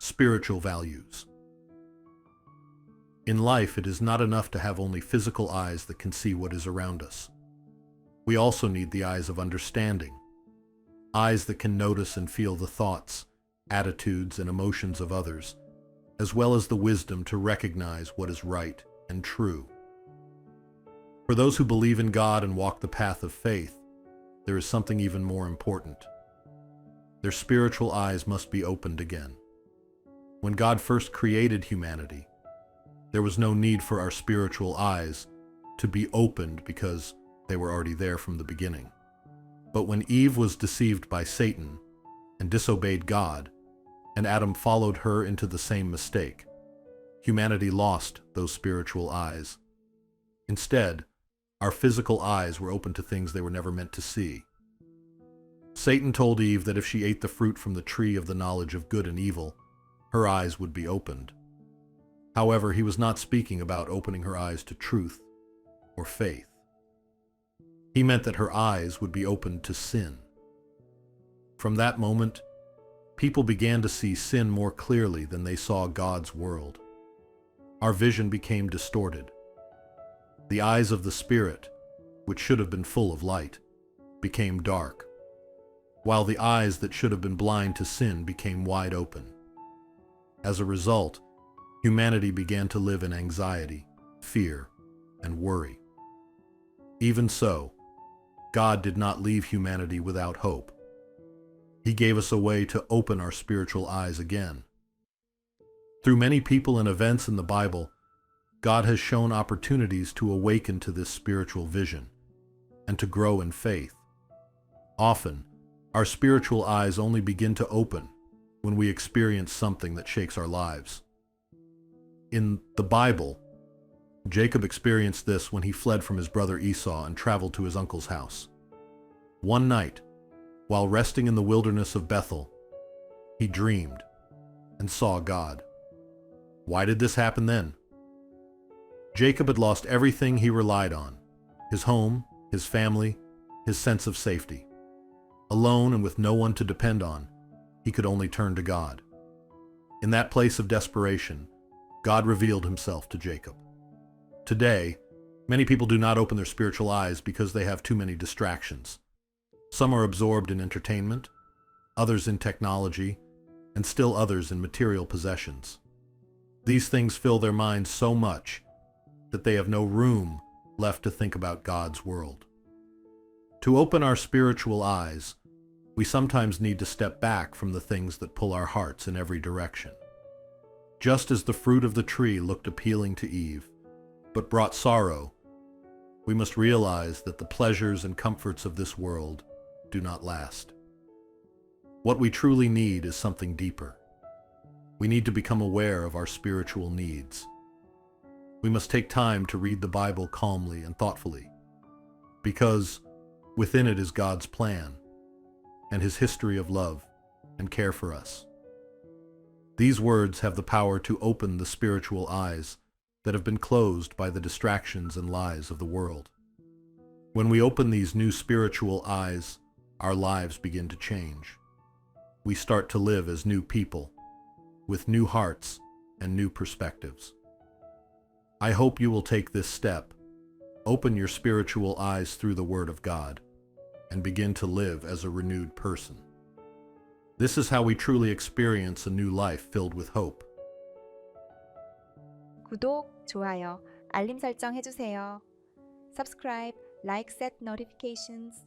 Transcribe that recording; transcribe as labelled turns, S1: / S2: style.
S1: spiritual values. In life, it is not enough to have only physical eyes that can see what is around us. We also need the eyes of understanding, eyes that can notice and feel the thoughts, attitudes, and emotions of others, as well as the wisdom to recognize what is right and true. For those who believe in God and walk the path of faith, there is something even more important. Their spiritual eyes must be opened again. When God first created humanity, there was no need for our spiritual eyes to be opened because they were already there from the beginning. But when Eve was deceived by Satan and disobeyed God, and Adam followed her into the same mistake, humanity lost those spiritual eyes. Instead, our physical eyes were open to things they were never meant to see. Satan told Eve that if she ate the fruit from the tree of the knowledge of good and evil, her eyes would be opened. However, he was not speaking about opening her eyes to truth or faith. He meant that her eyes would be opened to sin. From that moment, people began to see sin more clearly than they saw God's world. Our vision became distorted. The eyes of the Spirit, which should have been full of light, became dark, while the eyes that should have been blind to sin became wide open. As a result, humanity began to live in anxiety, fear, and worry. Even so, God did not leave humanity without hope. He gave us a way to open our spiritual eyes again. Through many people and events in the Bible, God has shown opportunities to awaken to this spiritual vision and to grow in faith. Often, our spiritual eyes only begin to open when we experience something that shakes our lives. In the Bible, Jacob experienced this when he fled from his brother Esau and traveled to his uncle's house. One night, while resting in the wilderness of Bethel, he dreamed and saw God. Why did this happen then? Jacob had lost everything he relied on: his home, his family, his sense of safety. Alone and with no one to depend on, he could only turn to God. In that place of desperation, God revealed himself to Jacob. Today, many people do not open their spiritual eyes because they have too many distractions. Some are absorbed in entertainment, others in technology, and still others in material possessions. These things fill their minds so much that they have no room left to think about God's world. To open our spiritual eyes, we sometimes need to step back from the things that pull our hearts in every direction. Just as the fruit of the tree looked appealing to Eve, but brought sorrow, we must realize that the pleasures and comforts of this world do not last. What we truly need is something deeper. We need to become aware of our spiritual needs. We must take time to read the Bible calmly and thoughtfully, because within it is God's plan and His history of love and care for us. These words have the power to open the spiritual eyes that have been closed by the distractions and lies of the world. When we open these new spiritual eyes, our lives begin to change. We start to live as new people, with new hearts and new perspectives. I hope you will take this step, open your spiritual eyes through the Word of God, and begin to live as a renewed person. This is how we truly experience a new life filled with hope.
S2: 구독, 좋아요, 알림 설정 해주세요. Subscribe, like, set notifications.